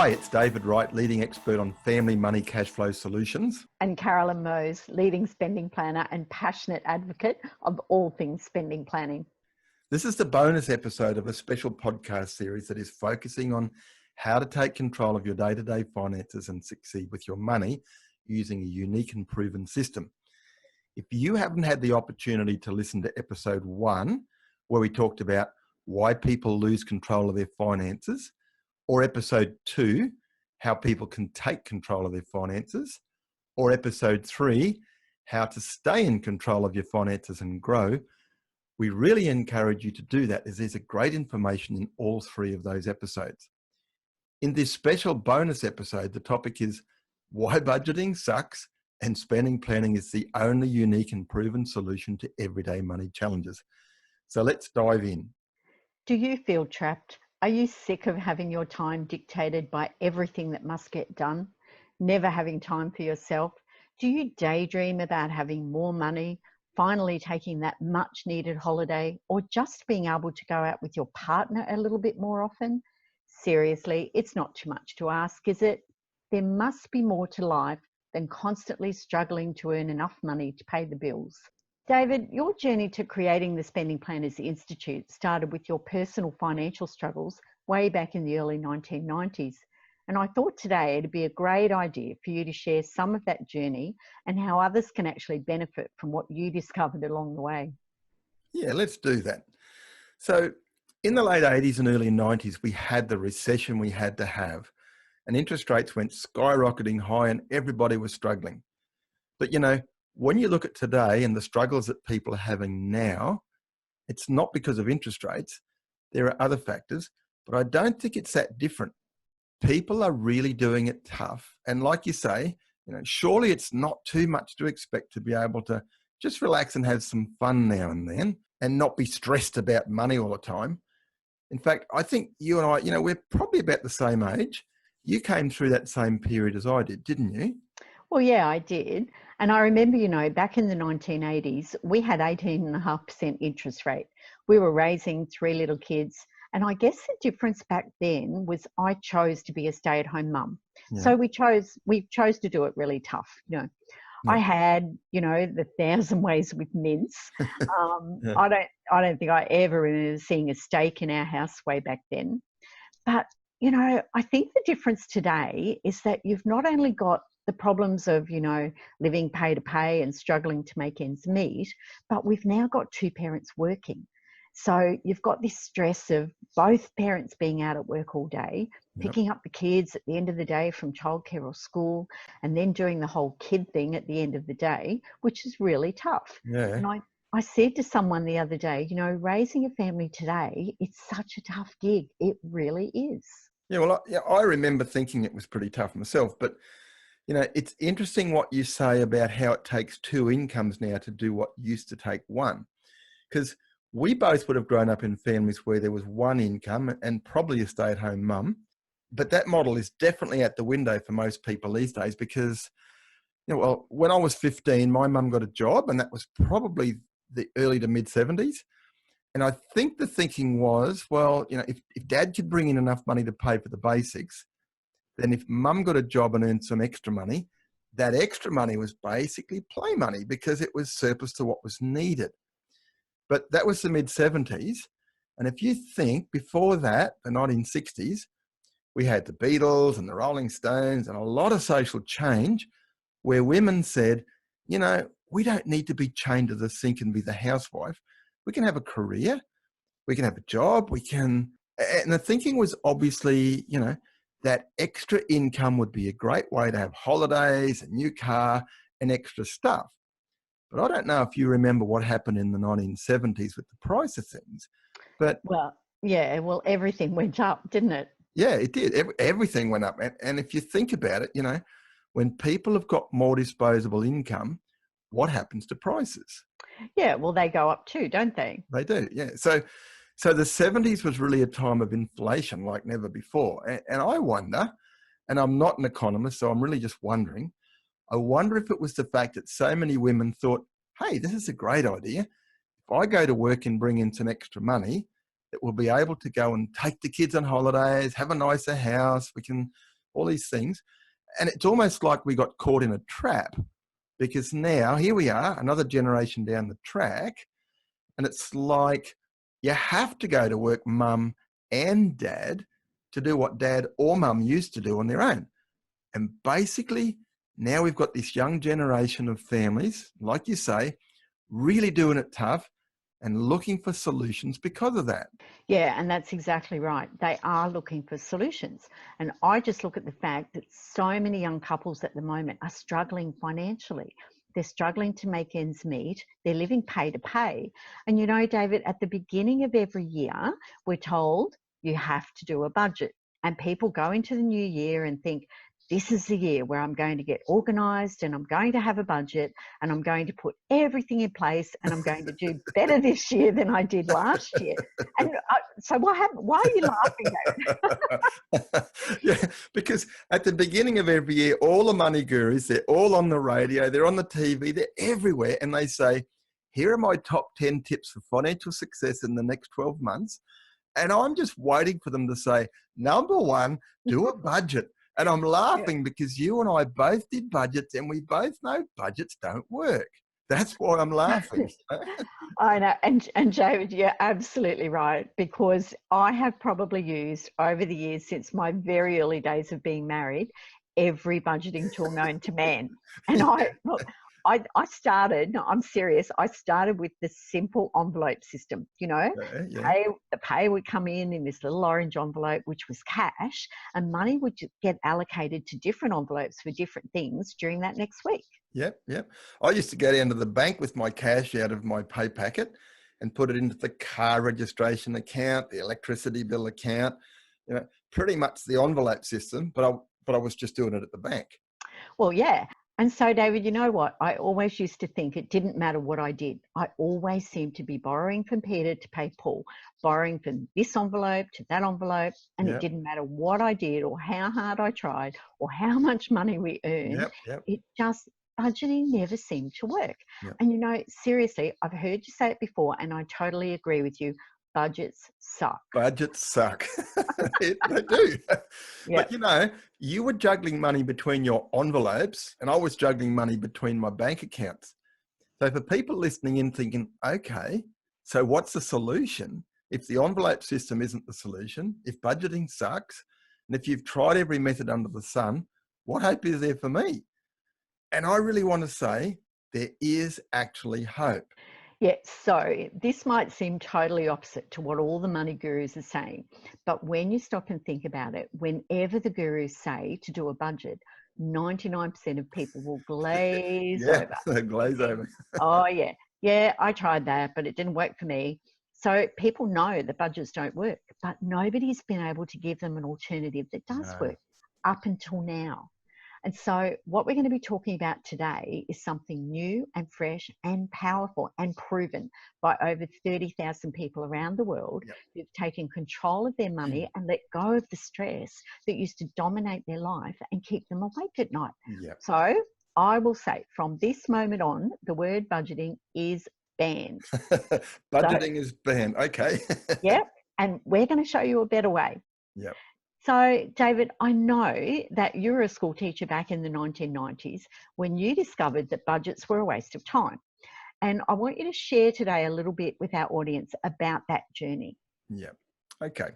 Hi, it's David Wright, leading expert on family money cash flow solutions. And Carolyn Mose, leading spending planner and passionate advocate of all things spending planning. This is the bonus episode of a special podcast series that is focusing on how to take control of your day-to-day finances and succeed with your money using a unique and proven system. If you haven't had the opportunity to listen to episode 1, where we talked about why people lose control of their finances, or episode 2, how people can take control of their finances, or episode 3, how to stay in control of your finances and grow, we really encourage you to do that, as there's a great information in all 3 of those episodes. In this special bonus episode, the topic is why budgeting sucks and spending planning is the only unique and proven solution to everyday money challenges. So let's dive in. Do you feel trapped? Are you sick of having your time dictated by everything that must get done? Never having time for yourself? Do you daydream about having more money, finally taking that much needed holiday, or just being able to go out with your partner a little bit more often? Seriously, it's not too much to ask, is it? There must be more to life than constantly struggling to earn enough money to pay the bills. David, your journey to creating the Spending Planners Institute started with your personal financial struggles way back in the early 1990s. And I thought today it'd be a great idea for you to share some of that journey and how others can actually benefit from what you discovered along the way. Yeah, let's do that. So in the late 80s and early 90s, we had the recession we had to have, and interest rates went skyrocketing high and everybody was struggling. But you know, when you look at today and the struggles that people are having now, it's not because of interest rates. There are other factors, but I don't think it's that different. People are really doing it tough. And like you say, surely it's not too much to expect to be able to just relax and have some fun now and then and not be stressed about money all the time. In fact, I think you and I, we're probably about the same age. You came through that same period as I did, didn't you? Well, yeah, I did. And I remember, back in the 1980s, we had 18.5% interest rate. We were raising 3 little kids. And I guess the difference back then was I chose to be a stay-at-home mum. Yeah. So we chose to do it really tough. Yeah. I had, the 1,000 ways with mince. Yeah. I don't think I ever remember seeing a steak in our house way back then. But, I think the difference today is that you've not only got the problems of, living pay to pay and struggling to make ends meet, but we've now got 2 parents working. So you've got this stress of both parents being out at work all day, picking up the kids at the end of the day from childcare or school, and then doing the whole kid thing at the end of the day, which is really tough. Yeah. And I said to someone the other day, raising a family today, it's such a tough gig. It really is. Yeah, well, I remember thinking it was pretty tough myself, but it's interesting what you say about how it takes 2 incomes now to do what used to take 1. Because we both would have grown up in families where there was 1 income and probably a stay-at-home mum. But that model is definitely out the window for most people these days because, when I was 15, my mum got a job, and that was probably the early to mid-70s. And I think the thinking was, if dad could bring in enough money to pay for the basics, then if mum got a job and earned some extra money, that extra money was basically play money because it was surplus to what was needed. But that was the mid-70s. And if you think before that, the 1960s, we had the Beatles and the Rolling Stones and a lot of social change where women said, we don't need to be chained to the sink and be the housewife. We can have a career. We can have a job. And the thinking was obviously, that extra income would be a great way to have holidays, a new car, and extra stuff. But I don't know if you remember what happened in the 1970s with the price of things. But everything went up, didn't it? Yeah, it did. Everything went up. And if you think about it, when people have got more disposable income, what happens to prices? Yeah, well, they go up too, don't they? They do, yeah. So the 70s was really a time of inflation like never before. And I wonder, and I'm not an economist, so I'm really just wondering, I wonder if it was the fact that so many women thought, hey, this is a great idea. If I go to work and bring in some extra money, that we'll be able to go and take the kids on holidays, have a nicer house. We can all these things. And it's almost like we got caught in a trap, because now here we are, another generation down the track, and it's like you have to go to work, mum and dad, to do what dad or mum used to do on their own. And basically, now we've got this young generation of families, like you say, really doing it tough and looking for solutions because of that. Yeah, and that's exactly right. They are looking for solutions. And I just look at the fact that so many young couples at the moment are struggling financially. They're struggling to make ends meet. They're living pay to pay. And you know, David, at the beginning of every year, we're told you have to do a budget. And people go into the new year and think, this is the year where I'm going to get organized and I'm going to have a budget and I'm going to put everything in place and I'm going to do better this year than I did last year. And so what happened? Why are you laughing, David? Yeah, because at the beginning of every year, all the money gurus, they're all on the radio, they're on the TV, they're everywhere. And they say, here are my top 10 tips for financial success in the next 12 months. And I'm just waiting for them to say, number one, do a budget. And I'm laughing because you and I both did budgets and we both know budgets don't work. That's why I'm laughing. I know. And David, you're absolutely right, because I have probably used over the years since my very early days of being married, every budgeting tool known to man. And I started, no, I'm serious, I started with the simple envelope system, you know, Yeah. the pay would come in this little orange envelope, which was cash, and money would get allocated to different envelopes for different things during that next week. Yep. I used to go down to the bank with my cash out of my pay packet and put it into the car registration account, the electricity bill account, pretty much the envelope system, but I was just doing it at the bank. Well, yeah. And so, David, you know what? I always used to think it didn't matter what I did. I always seemed to be borrowing from Peter to pay Paul, borrowing from this envelope to that envelope. And it didn't matter what I did or how hard I tried or how much money we earned. Yep. It just, budgeting never seemed to work. Yep. And, you know, seriously, I've heard you say it before and I totally agree with you. Budgets suck. Budgets suck. They do. Yep. But you were juggling money between your envelopes and I was juggling money between my bank accounts. So for people listening in thinking, okay, so what's the solution? If the envelope system isn't the solution, if budgeting sucks, and if you've tried every method under the sun, what hope is there for me? And I really want to say there is actually hope. Yeah, so this might seem totally opposite to what all the money gurus are saying, but when you stop and think about it, whenever the gurus say to do a budget, 99% of people will glaze over. Glaze over. Oh, yeah. Yeah, I tried that, but it didn't work for me. So people know that budgets don't work, but nobody's been able to give them an alternative that does work up until now. And so what we're going to be talking about today is something new and fresh and powerful and proven by over 30,000 people around the world who've taken control of their money and let go of the stress that used to dominate their life and keep them awake at night. So I will say from this moment on, the word budgeting is banned. Budgeting is banned. Okay. And we're going to show you a better way. So, David, I know that you were a school teacher back in the 1990s when you discovered that budgets were a waste of time. And I want you to share today a little bit with our audience about that journey. Okay.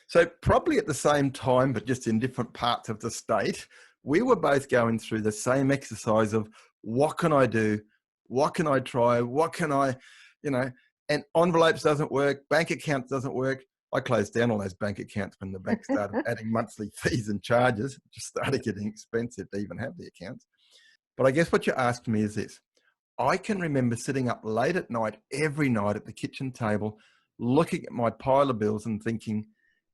So probably at the same time, but just in different parts of the state, we were both going through the same exercise of what can I do? What can I try? What can I, and envelopes doesn't work. Bank accounts doesn't work. I closed down all those bank accounts when the bank started adding monthly fees and charges. It just started getting expensive to even have the accounts. But I guess what you asked me is this. I can remember sitting up late at night, every night at the kitchen table, looking at my pile of bills and thinking,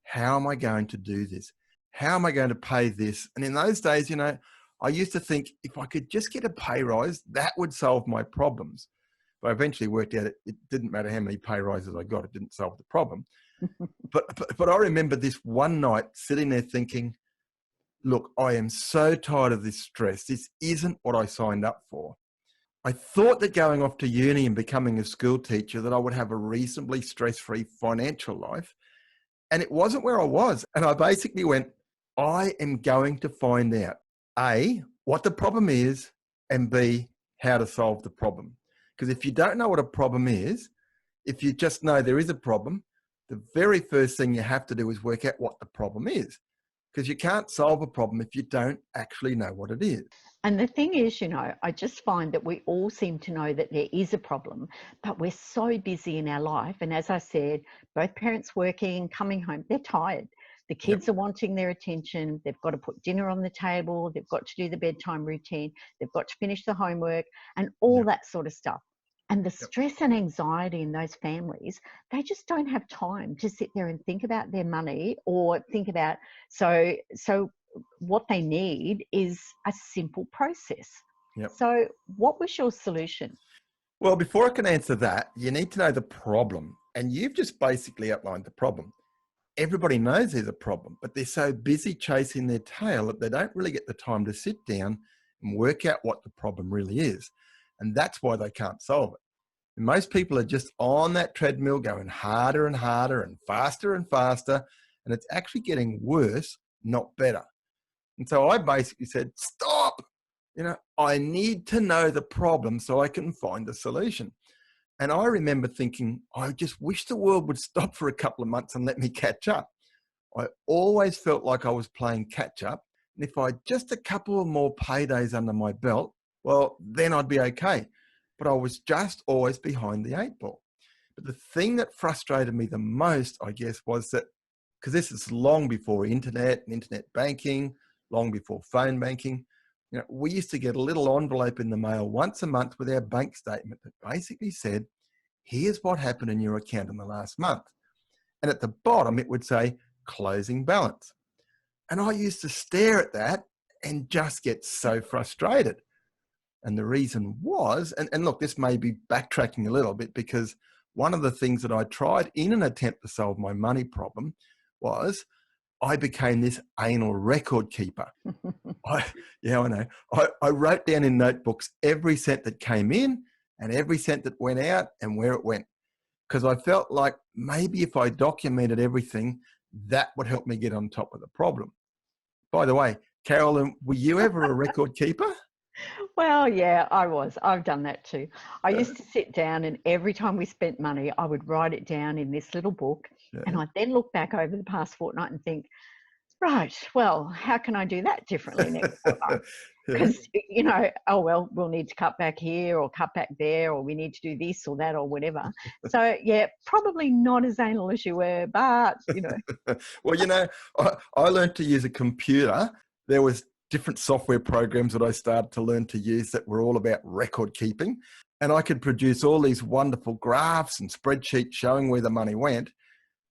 how am I going to do this? How am I going to pay this? And in those days, I used to think if I could just get a pay rise, that would solve my problems. But I eventually worked out it didn't matter how many pay rises I got, it didn't solve the problem. But I remember this one night sitting there thinking, look, I am so tired of this stress. This isn't what I signed up for. I thought that going off to uni and becoming a school teacher that I would have a reasonably stress-free financial life. And it wasn't where I was. And I basically went, I am going to find out A, what the problem is, and B, how to solve the problem. Because if you don't know what a problem is, if you just know there is a problem, the very first thing you have to do is work out what the problem is. Because you can't solve a problem if you don't actually know what it is. And the thing is, I just find that we all seem to know that there is a problem, but we're so busy in our life. And as I said, both parents working, coming home, they're tired. The Yep, kids are wanting their attention. They've got to put dinner on the table. They've got to do the bedtime routine. They've got to finish the homework and all yep, that sort of stuff. And the yep. stress and anxiety in those families, they just don't have time to sit there and think about their money or think about, so what they need is a simple process. Yep. So, what was your solution? Well, before I can answer that, you need to know the problem. And you've just basically outlined the problem. Everybody knows there's a problem, but they're so busy chasing their tail that they don't really get the time to sit down and work out what the problem really is. And that's why they can't solve it. And most people are just on that treadmill going harder and harder and faster. And it's actually getting worse, not better. And so I basically said, stop. I need to know the problem so I can find the solution. And I remember thinking, I just wish the world would stop for a couple of months and let me catch up. I always felt like I was playing catch up. And if I had just a couple of more paydays under my belt, well, then I'd be okay. But I was just always behind the eight ball. But the thing that frustrated me the most, I guess, was that because this is long before internet and internet banking, long before phone banking, we used to get a little envelope in the mail once a month with our bank statement that basically said, here's what happened in your account in the last month. And at the bottom, it would say closing balance. And I used to stare at that and just get so frustrated. And the reason was, and look, this may be backtracking a little bit because one of the things that I tried in an attempt to solve my money problem was I became this anal record keeper. Yeah, I know. I wrote down in notebooks every cent that came in and every cent that went out and where it went. Because I felt like maybe if I documented everything, that would help me get on top of the problem. By the way, Carolyn, were you ever a record keeper? Well, yeah, I was. I've done that too. I used to sit down and every time we spent money, I would write it down in this little book. And Yeah. I'd then look back over the past fortnight and think, right, well, how can I do that differently next fortnight? Yeah. Because, oh, well, we'll need to cut back here or cut back there, or we need to do this or that or whatever. So, yeah, probably not as anal as you were, but. Well, I learned to use a computer. There was different software programs that I started to learn to use that were all about record keeping. And I could produce all these wonderful graphs and spreadsheets showing where the money went.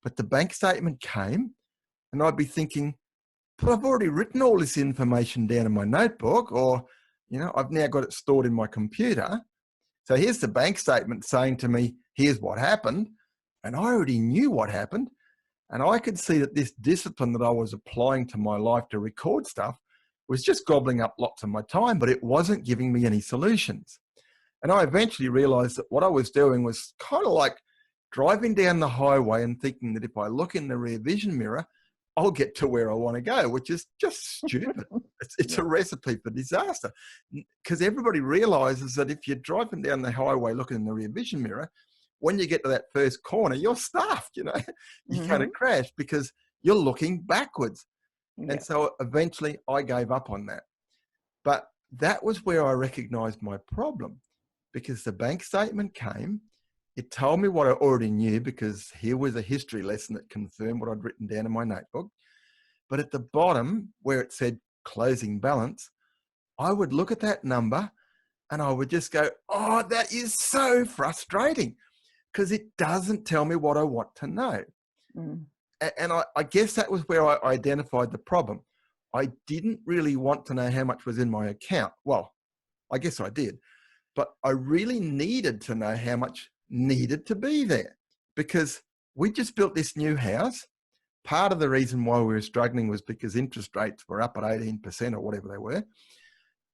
But the bank statement came and I'd be thinking, but I've already written all this information down in my notebook, or, I've now got it stored in my computer. So here's the bank statement saying to me, here's what happened. And I already knew what happened. And I could see that this discipline that I was applying to my life to record stuff was just gobbling up lots of my time, but it wasn't giving me any solutions. And I eventually realized that what I was doing was kind of like driving down the highway and thinking that if I look in the rear vision mirror, I'll get to where I want to go, which is just stupid. It's Yeah. a recipe for disaster because everybody realizes that if you're driving down the highway looking in the rear vision mirror, when you get to that first corner, you're stuffed, you're going to Hmm. crash because you're looking backwards. And Yeah. so eventually I gave up on that. But that was where I recognized my problem because the bank statement came. It told me what I already knew because here was a history lesson that confirmed what I'd written down in my notebook. But at the bottom where it said closing balance, I would look at that number and I would just go, oh, that is so frustrating because it doesn't tell me what I want to know. Mm. And I guess that was where I identified the problem. I didn't really want to know how much was in my account. Well, I guess I did, but I really needed to know how much needed to be there because we just built this new house. Part of the reason why we were struggling was because interest rates were up at 18% or whatever they were.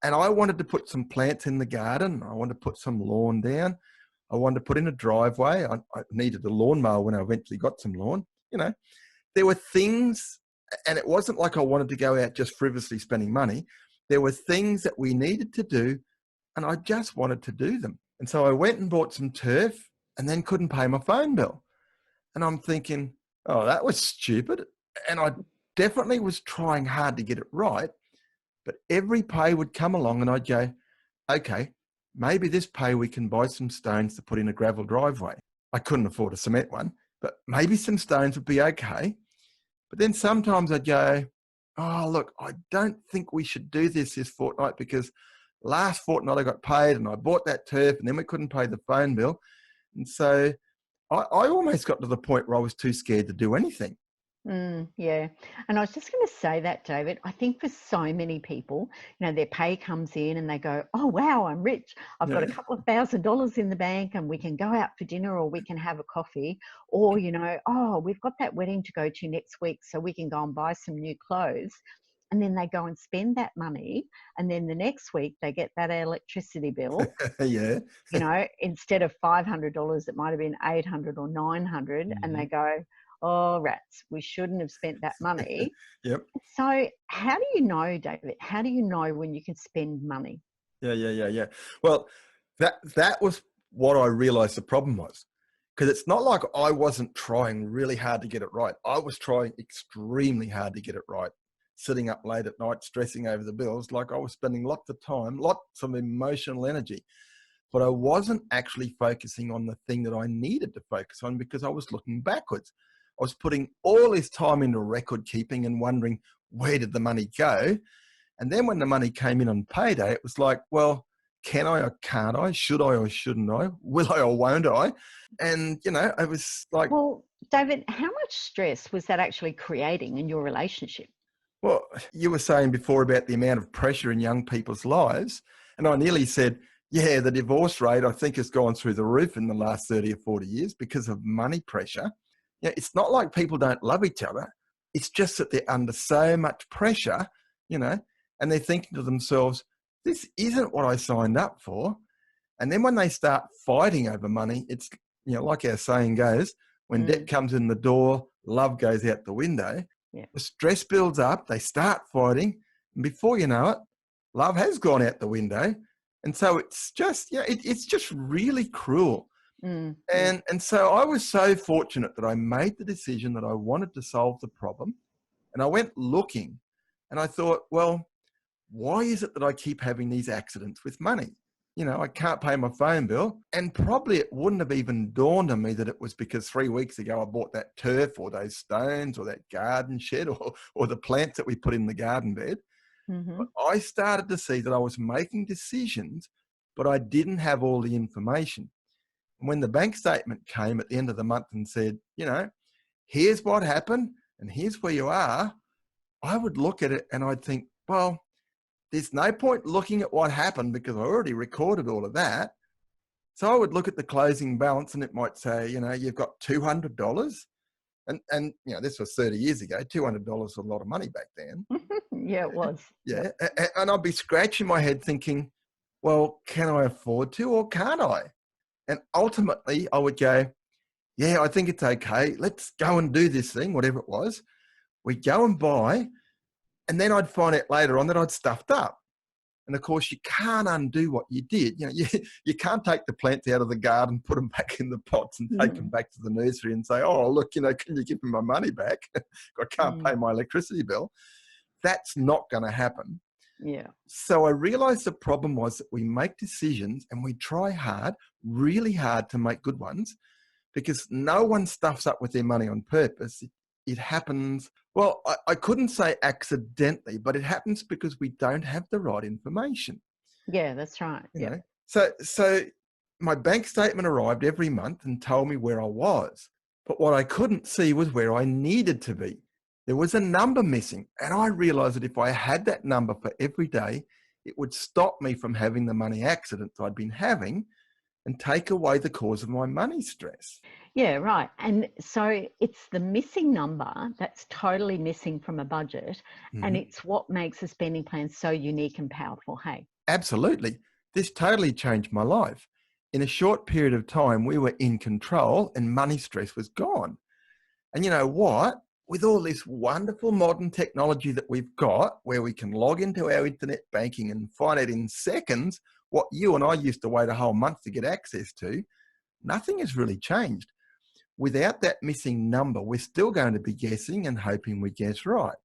And I wanted to put some plants in the garden. I wanted to put some lawn down. I wanted to put in a driveway. I needed a lawnmower when I eventually got some lawn. There were things And it wasn't like I wanted to go out just frivolously spending money. There were things that we needed to do, and I just wanted to do them. And so I went and bought some turf and then couldn't pay my phone bill. And I'm thinking, oh, that was stupid. And I definitely was trying hard to get it right. But every pay would come along and I'd go, okay, maybe this pay we can buy some stones to put in a gravel driveway. I couldn't afford a cement one, but maybe some stones would be okay. But then sometimes I'd go, oh, look, I don't think we should do this fortnight because last fortnight I got paid and I bought that turf and then we couldn't pay the phone bill. And so I almost got to the point where I was too scared to do anything. Yeah. And I was just going to say that, David. I think for so many people, their pay comes in and they go, oh, wow, I'm rich. I've got a Yeah. couple of $1,000 in the bank and we can go out for dinner or we can have a coffee. Or, oh, we've got that wedding to go to next week, so we can go and buy some new clothes. And then they go and spend that money. And then the next week they get that electricity bill. Yeah. Instead of $500, it might have been 800 or 900, and they Mhm. go, oh, rats, we shouldn't have spent that money. Yep. So how do you know, David, how do you know when you can spend money? Yeah. Well, that was what I realized the problem was. Because it's not like I wasn't trying really hard to get it right. I was trying extremely hard to get it right. Sitting up late at night, stressing over the bills, like I was spending lots of time, lots of emotional energy. But I wasn't actually focusing on the thing that I needed to focus on because I was looking backwards. I was putting all this time into record keeping and wondering, where did the money go? And then when the money came in on payday, it was like, well, can I or can't I? Should I or shouldn't I? Will I or won't I? And, it was like, Well, David, how much stress was that actually creating in your relationship? well, you were saying before about the amount of pressure in young people's lives. And I nearly said, yeah, the divorce rate, I think, has gone through the roof in the last 30 or 40 years because of money pressure. Yeah, it's not like people don't love each other. It's just that they're under so much pressure, and they're thinking to themselves, this isn't what I signed up for. And then when they start fighting over money, it's, like our saying goes, when debt Mm, comes in the door, love goes out the window. yeah. The stress builds up, they start fighting, and before you know it, love has gone out the window. And so it's just, it's just really cruel. Mm. And so I was so fortunate that I made the decision that I wanted to solve the problem. And I went looking and I thought, well, why is it that I keep having these accidents with money? I can't pay my phone bill. And probably it wouldn't have even dawned on me that it was because 3 weeks ago I bought that turf or those stones or that garden shed or the plants that we put in the garden bed. Hmm. But I started to see that I was making decisions, but I didn't have all the information. And when the bank statement came at the end of the month and said, here's what happened and here's where you are, I would look at it and I'd think, well, there's no point looking at what happened because I already recorded all of that. So I would look at the closing balance and it might say, you've got $200. And this was 30 years ago. $200 was a lot of money back then. Yeah, it was. Yeah. Yep. And I'd be scratching my head thinking, well, can I afford to or can't I? And ultimately I would go, yeah, I think it's okay. Let's go and do this thing, whatever it was. We'd go and buy. And then I'd find out later on that I'd stuffed up. And of course, you can't undo what you did. You can't take the plants out of the garden, put them back in the pots and take them Mhm. back to the nursery and say, oh, look, can you give me my money back? I can't pay Mm, my electricity bill. That's not going to happen. yeah. So I realized the problem was that we make decisions and we try hard, really hard to make good ones because no one stuffs up with their money on purpose. It happens, well, I couldn't say accidentally, but it happens because we don't have the right information, Yeah, that's right. you Yep. know. So my bank statement arrived every month and told me where I was. But what I couldn't see was where I needed to be. There was a number missing. And I realized that if I had that number for every day, it would stop me from having the money accidents I'd been having and take away the cause of my money stress. Yeah, right. And so it's the missing number that's totally missing from a budget, and Mhm. it's what makes a spending plan so unique and powerful. Hey. Absolutely. This totally changed my life. In a short period of time, we were in control and money stress was gone. And you know what? with all this wonderful modern technology that we've got, where we can log into our internet banking and find out in seconds what you and I used to wait a whole month to get access to, nothing has really changed. Without that missing number, we're still going to be guessing and hoping we guess right.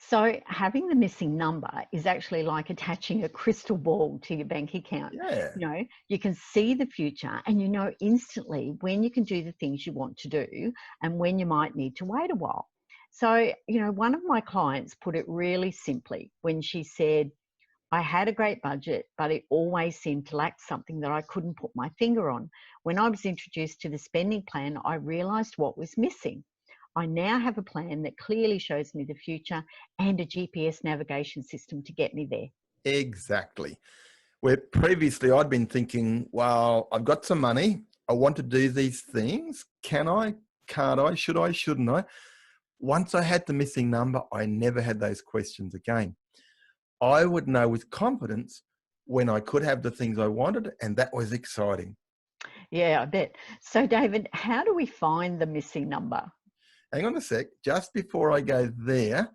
So having the missing number is actually like attaching a crystal ball to your bank account. Yeah, You can see the future and you know instantly when you can do the things you want to do and when you might need to wait a while. So, one of my clients put it really simply when she said, I had a great budget, but it always seemed to lack something that I couldn't put my finger on. When I was introduced to the spending plan, I realized what was missing. I now have a plan that clearly shows me the future and a GPS navigation system to get me there. exactly. Where previously I'd been thinking, well, I've got some money. I want to do these things. Can I? Can't I? Should I? Shouldn't I? Once I had the missing number, I never had those questions again. I would know with confidence when I could have the things I wanted, and that was exciting. Yeah, I bet. So, David, how do we find the missing number? Hang on a sec. Just before I go there,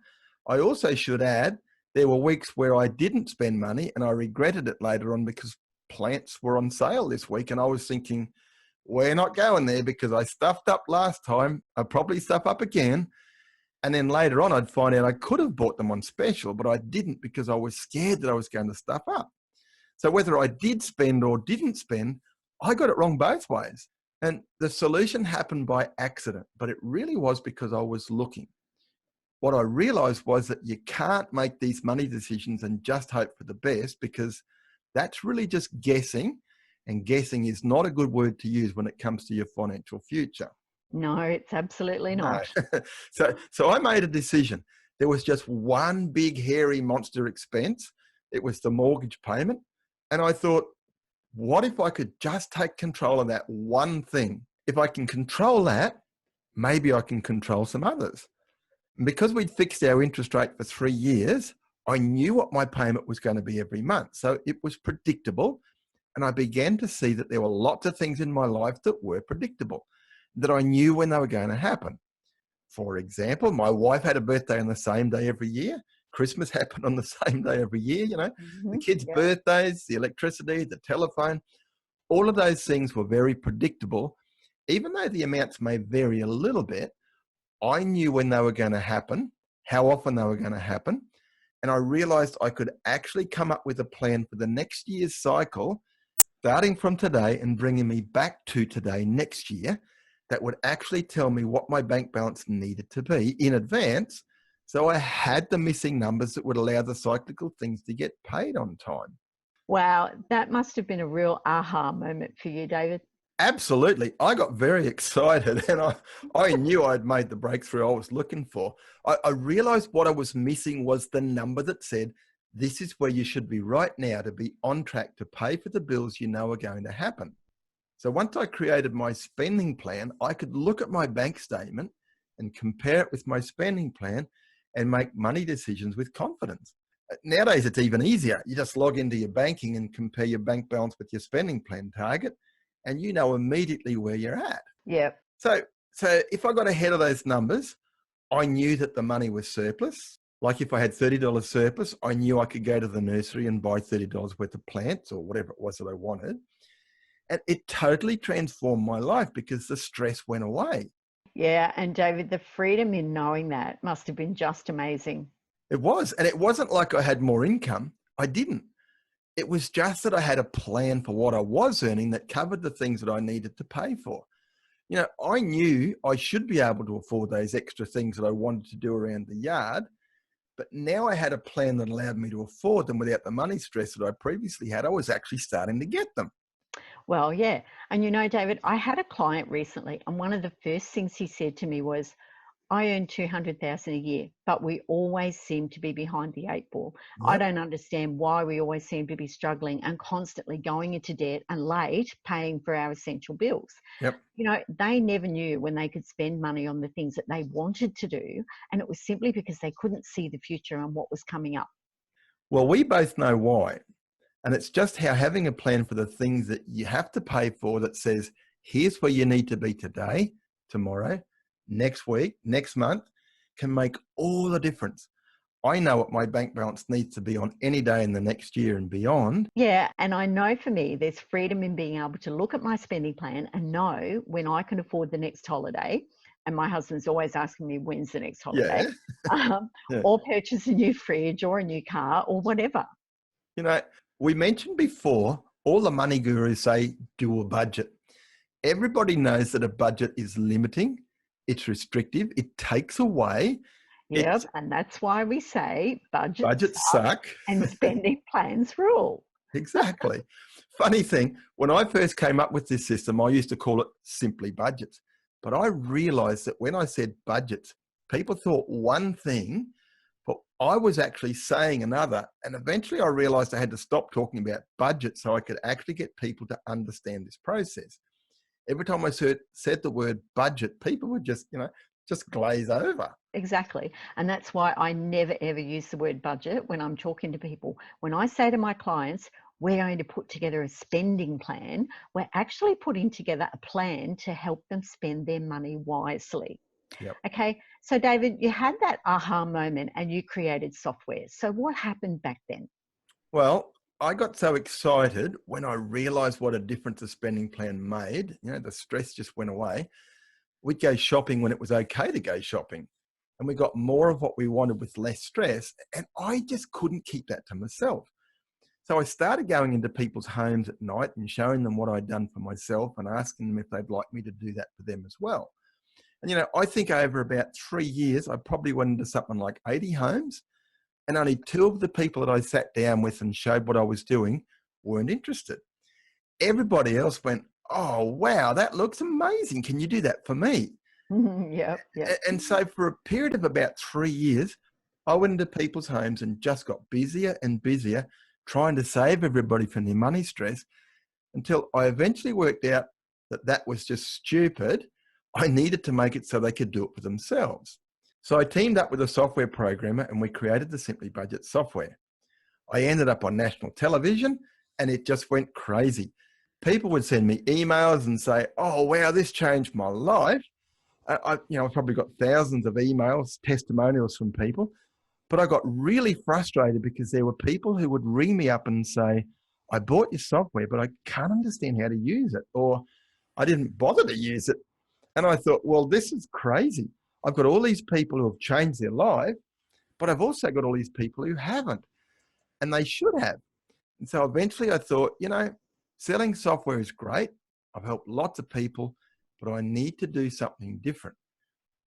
I also should add there were weeks where I didn't spend money and I regretted it later on because plants were on sale this week. And I was thinking, we're not going there because I stuffed up last time. I'll probably stuff up again. And then later on, I'd find out I could have bought them on special, but I didn't because I was scared that I was going to stuff up. So whether I did spend or didn't spend, I got it wrong both ways. And the solution happened by accident, but it really was because I was looking. What I realized was that you can't make these money decisions and just hope for the best because that's really just guessing. And guessing is not a good word to use when it comes to your financial future. No, it's absolutely No. not. So I made a decision. There was just one big hairy monster expense. It was the mortgage payment. And I thought, what if I could just take control of that one thing? If I can control that, maybe I can control some others. And because we'd fixed our interest rate for 3 years, I knew what my payment was going to be every month. So it was predictable. And I began to see that there were lots of things in my life that were predictable, that I knew when they were going to happen. For example, my wife had a birthday on the same day every year. Christmas happened on the same day every year, the kids' Yeah. birthdays, the electricity, the telephone, all of those things were very predictable. Even though the amounts may vary a little bit, I knew when they were going to happen, how often they were going to happen. And I realized I could actually come up with a plan for the next year's cycle, starting from today and bringing me back to today next year, that would actually tell me what my bank balance needed to be in advance. So I had the missing numbers that would allow the cyclical things to get paid on time. Wow, that must have been a real aha moment for you, David. Absolutely. I got very excited and I knew I'd made the breakthrough I was looking for. I realized what I was missing was the number that said, this is where you should be right now to be on track to pay for the bills you know are going to happen. So once I created my spending plan, I could look at my bank statement and compare it with my spending plan and make money decisions with confidence. Nowadays, it's even easier. You just log into your banking and compare your bank balance with your spending plan target, and you know immediately where you're at. Yep. So if I got ahead of those numbers, I knew that the money was surplus. Like if I had $30 surplus, I knew I could go to the nursery and buy $30 worth of plants or whatever it was that I wanted. And it totally transformed my life because the stress went away. Yeah, and David, the freedom in knowing that must have been just amazing. It was. And it wasn't like I had more income. I didn't. It was just that I had a plan for what I was earning that covered the things that I needed to pay for. I knew I should be able to afford those extra things that I wanted to do around the yard. But now I had a plan that allowed me to afford them without the money stress that I previously had. I was actually starting to get them. Well, yeah. And David, I had a client recently, and one of the first things he said to me was, I earn 200,000 a year, but we always seem to be behind the eight ball. I Yep. don't understand why we always seem to be struggling and constantly going into debt and late paying for our essential bills. Yep. They never knew when they could spend money on the things that they wanted to do, and it was simply because they couldn't see the future and what was coming up. Well, we both know why. And it's just how having a plan for the things that you have to pay for that says, here's where you need to be today, tomorrow, next week, next month, can make all the difference. I know what my bank balance needs to be on any day in the next year and beyond. Yeah, and I know for me, there's freedom in being able to look at my spending plan and know when I can afford the next holiday. And my husband's always asking me, when's the next holiday? Yeah. Um, Yeah. or purchase a new fridge or a new car or whatever. You know, we mentioned before, all the money gurus say do a budget. Everybody knows that a budget is limiting, it's restrictive, it takes away, Yep, it's and that's why we say budgets budgets suck. and spending plans rule. Exactly. Funny thing, when I first came up with this system, I used to call it simply budgets. But I realized that when I said budgets, people thought one thing, but I was actually saying another. And eventually I realized I had to stop talking about budget so I could actually get people to understand this process. Every time I said the word budget, people would just glaze over. Exactly. And that's why I never ever use the word budget when I'm talking to people. When I say to my clients, we're going to put together a spending plan, we're actually putting together a plan to help them spend their money wisely. Yep. Okay. So, David, you had that aha moment and you created software. So, what happened back then? Well, I got so excited when I realized what a difference a spending plan made. The stress just went away. We'd go shopping when it was okay to go shopping. And we got more of what we wanted with less stress. And I just couldn't keep that to myself. So I started going into people's homes at night and showing them what I'd done for myself and asking them if they'd like me to do that for them as well. And, I think over about 3 years, I probably went into something like 80 homes. And only 2 of the people that I sat down with and showed what I was doing weren't interested. Everybody else went, oh, wow, that looks amazing. Can you do that for me? Yep. Yep. And so for a period of about 3 years, I went into people's homes and just got busier and busier trying to save everybody from their money stress until I eventually worked out that that was just stupid. I needed to make it so they could do it for themselves. So I teamed up with a software programmer and we created the Simply Budget software. I ended up on national television and it just went crazy. People would send me emails and say, oh, wow, this changed my life. I've probably got thousands of emails, testimonials from people, but I got really frustrated because there were people who would ring me up and say, I bought your software, but I can't understand how to use it, or I didn't bother to use it. And I thought, well, this is crazy. I've got all these people who have changed their life, but I've also got all these people who haven't, and they should have. And so eventually I thought, selling software is great. I've helped lots of people, but I need to do something different.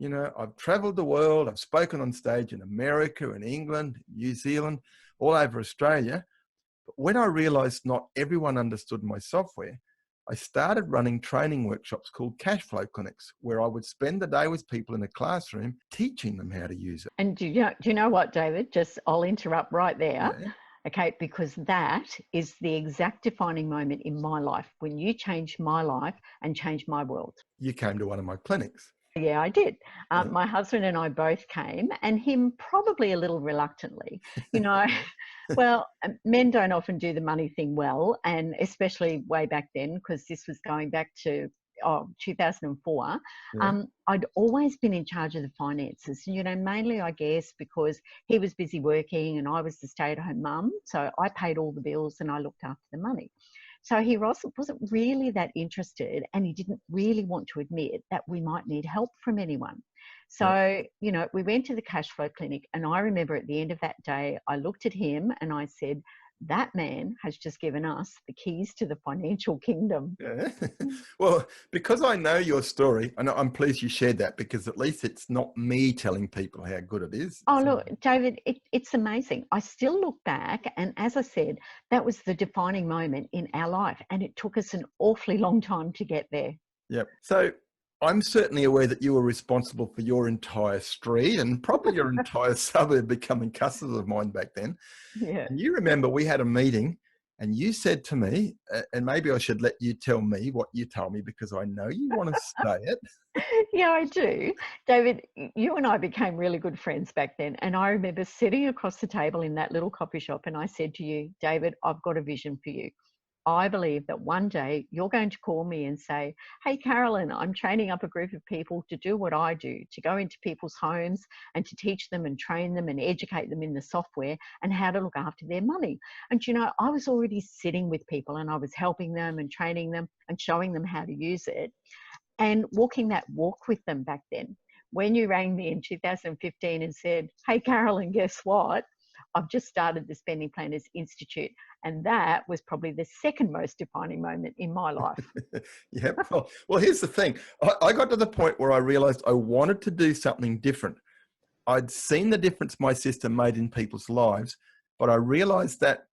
I've traveled the world. I've spoken on stage in America and England, New Zealand, all over Australia. But when I realized not everyone understood my software, I started running training workshops called cash flow clinics, where I would spend the day with people in a classroom teaching them how to use it. And do you know what, David? Just I'll interrupt right there. Yeah. Okay, because that is the exact defining moment in my life when you changed my life and changed my world. You came to one of my clinics. Yeah, I did. Yeah. My husband and I both came, and him probably a little reluctantly. You know, well, men don't often do the money thing well, and especially way back then, because this was going back to 2004. Yeah. I'd always been in charge of the finances, mainly, I guess, because he was busy working and I was the stay-at-home mum. So I paid all the bills and I looked after the money. So he wasn't really that interested, and he didn't really want to admit that we might need help from anyone. So, we went to the cash flow clinic, and I remember at the end of that day, I looked at him and I said, that man has just given us the keys to the financial kingdom. Yeah. Well, because I know your story, I'm pleased you shared that, because at least it's not me telling people how good it is. Oh, look, David, it's amazing. I still look back, and as I said, that was the defining moment in our life, and it took us an awfully long time to get there. Yep. So I'm certainly aware that you were responsible for your entire street and probably your entire suburb becoming customers of mine back then. Yeah. And you remember we had a meeting and you said to me, and maybe I should let you tell me what you told me because I know you want to say it. Yeah, I do. David, you and I became really good friends back then. And I remember sitting across the table in that little coffee shop and I said to you, David, I've got a vision for you. I believe that one day you're going to call me and say, hey, Carolyn, I'm training up a group of people to do what I do, to go into people's homes and to teach them and train them and educate them in the software and how to look after their money. And, I was already sitting with people and I was helping them and training them and showing them how to use it and walking that walk with them back then. When you rang me in 2015 and said, hey, Carolyn, guess what? I've just started the Spending Planners Institute. And that was probably the second most defining moment in my life. Yep. Well, here's the thing. I got to the point where I realized I wanted to do something different. I'd seen the difference my system made in people's lives, but I realized that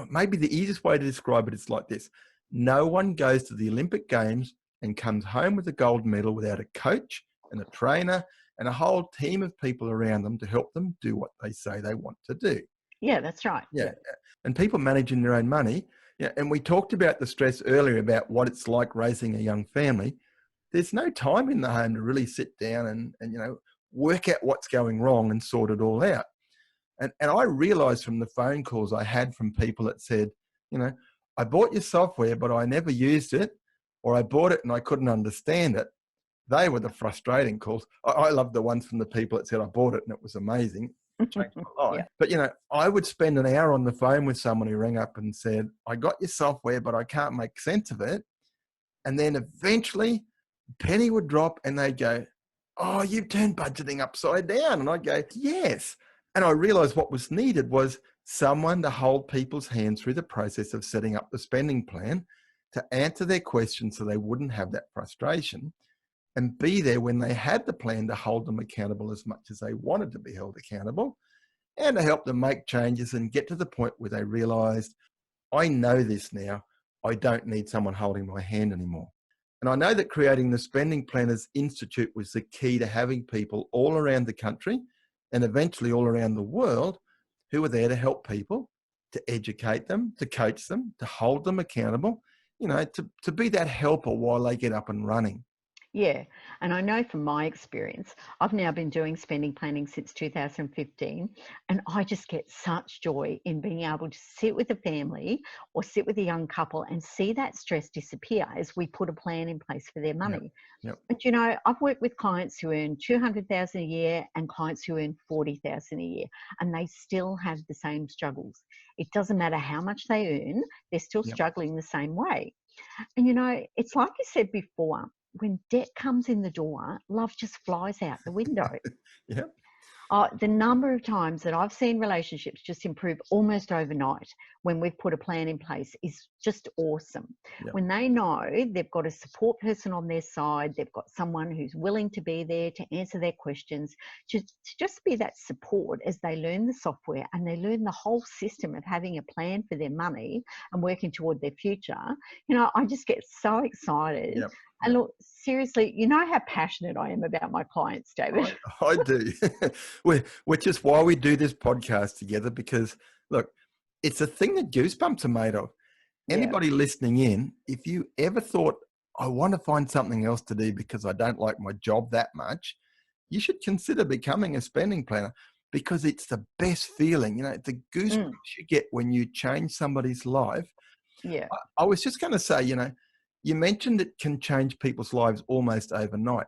maybe the easiest way to describe it is like this. No one goes to the Olympic Games and comes home with a gold medal without a coach and a trainer and a whole team of people around them to help them do what they say they want to do. Yeah, that's right. Yeah. And people managing their own money. Yeah. And we talked about the stress earlier about what it's like raising a young family. There's no time in the home to really sit down and work out what's going wrong and sort it all out. And I realized from the phone calls I had from people that said, I bought your software, but I never used it, or I bought it and I couldn't understand it. They were the frustrating calls. I love the ones from the people that said, I bought it and it was amazing. It changed my life. Yeah. But, I would spend an hour on the phone with someone who rang up and said, I got your software, but I can't make sense of it. And then eventually penny would drop and they'd go, oh, you've turned budgeting upside down. And I'd go, yes. And I realized what was needed was someone to hold people's hands through the process of setting up the spending plan, to answer their questions so they wouldn't have that frustration, and be there when they had the plan to hold them accountable as much as they wanted to be held accountable, and to help them make changes and get to the point where they realized, I know this now. I don't need someone holding my hand anymore. And I know that creating the Spending Planners Institute was the key to having people all around the country and eventually all around the world who were there to help people, to educate them, to coach them, to hold them accountable, to be that helper while they get up and running. Yeah. And I know from my experience, I've now been doing spending planning since 2015, and I just get such joy in being able to sit with a family or sit with a young couple and see that stress disappear as we put a plan in place for their money. Yep. But I've worked with clients who earn 200,000 a year and clients who earn 40,000 a year, and they still have the same struggles. It doesn't matter how much they earn, they're still Yep. struggling the same way. And it's like you said before, when debt comes in the door, love just flies out the window. Yeah. The number of times that I've seen relationships just improve almost overnight when we've put a plan in place is just awesome. Yep. When they know they've got a support person on their side, they've got someone who's willing to be there to answer their questions, to just be that support as they learn the software and they learn the whole system of having a plan for their money and working toward their future. I just get so excited. Yep. And look, seriously, you know how passionate I am about my clients, David. I do. Which is why we do this podcast together, because, look, it's a thing that goosebumps are made of. Yeah. Anybody listening in, if you ever thought, I want to find something else to do because I don't like my job that much, you should consider becoming a spending planner, because it's the best feeling. The goosebumps you get when you change somebody's life. Yeah. I was just going to say, you mentioned it can change people's lives almost overnight.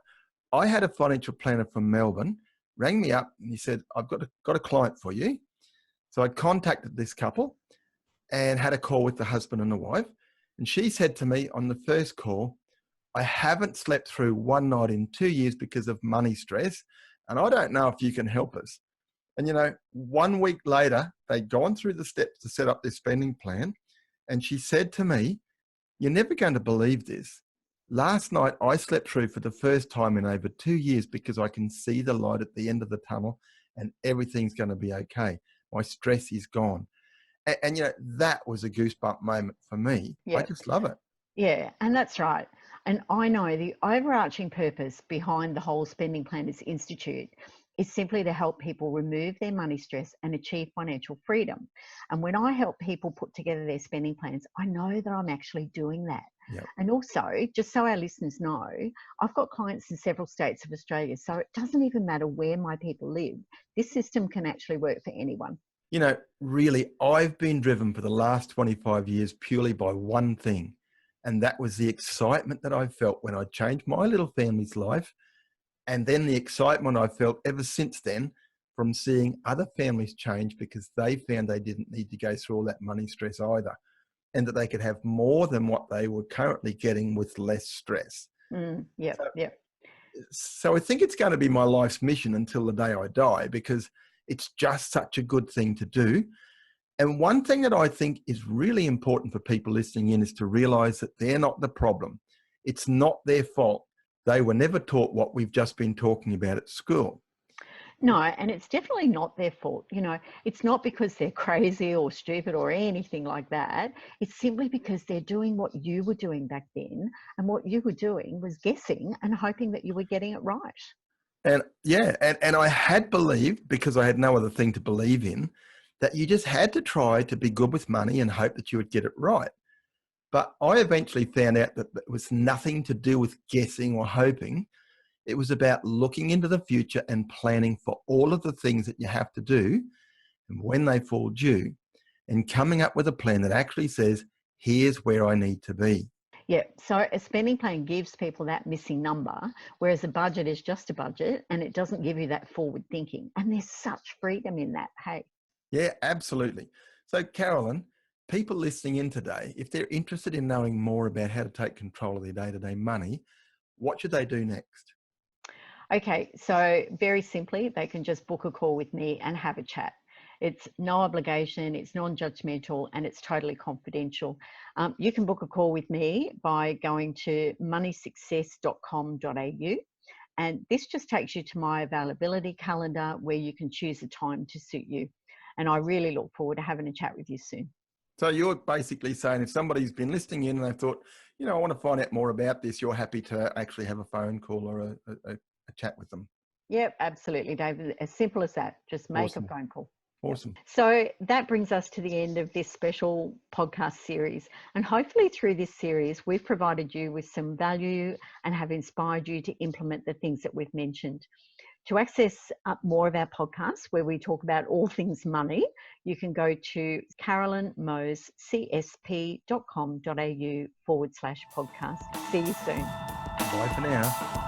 I had a financial planner from Melbourne, rang me up and he said, I've got a client for you. So I contacted this couple and had a call with the husband and the wife. And she said to me on the first call, I haven't slept through one night in 2 years because of money stress. And I don't know if you can help us. And 1 week later, they'd gone through the steps to set up their spending plan. And she said to me, you're never going to believe this. Last night, I slept through for the first time in over 2 years because I can see the light at the end of the tunnel and everything's going to be okay. My stress is gone. And that was a goosebump moment for me. Yeah. I just love it. Yeah, and that's right. And I know the overarching purpose behind the whole Spending Planners Institute is simply to help people remove their money stress and achieve financial freedom. And when I help people put together their spending plans, I know that I'm actually doing that. Yep. And also, just so our listeners know, I've got clients in several states of Australia, so it doesn't even matter where my people live. This system can actually work for anyone. You know, really, I've been driven for the last 25 years purely by one thing, and that was the excitement that I felt when I changed my little family's life, and then the excitement I felt ever since then from seeing other families change because they found they didn't need to go through all that money stress either, and that they could have more than what they were currently getting with less stress. Yep, So, yep. so I think it's going to be my life's mission until the day I die, because it's just such a good thing to do. And one thing that I think is really important for people listening in is to realize that they're not the problem. It's not their fault. They were never taught what we've just been talking about at school. No, and it's definitely not their fault. You know, it's not because they're crazy or stupid or anything like that. It's simply because they're doing what you were doing back then. And what you were doing was guessing and hoping that you were getting it right. And yeah, and I had believed, because I had no other thing to believe in, that you just had to try to be good with money and hope that you would get it right. But I eventually found out that it was nothing to do with guessing or hoping. It was about looking into the future and planning for all of the things that you have to do and when they fall due, and coming up with a plan that actually says, here's where I need to be. Yeah, so a spending plan gives people that missing number, whereas a budget is just a budget and it doesn't give you that forward thinking. And there's such freedom in that. Hey. Yeah, absolutely. So, Carolyn, people listening in today, if they're interested in knowing more about how to take control of their day-to-day money, what should they do next? Okay, so very simply, they can just book a call with me and have a chat. It's no obligation, it's non-judgmental, and it's totally confidential. You can book a call with me by going to moneysuccess.com.au, and this just takes you to my availability calendar where you can choose a time to suit you. And I really look forward to having a chat with you soon. So you're basically saying if somebody's been listening in and they thought, you know, I want to find out more about this, you're happy to actually have a phone call or a chat with them. Yep, absolutely, David. As simple as that. Just make a Awesome. phone call. Awesome. So that brings us to the end of this special podcast series. And hopefully through this series, we've provided you with some value and have inspired you to implement the things that we've mentioned. To access more of our podcasts where we talk about all things money, you can go to carolynmosescsp.com.au/podcast. See you soon. Bye for now.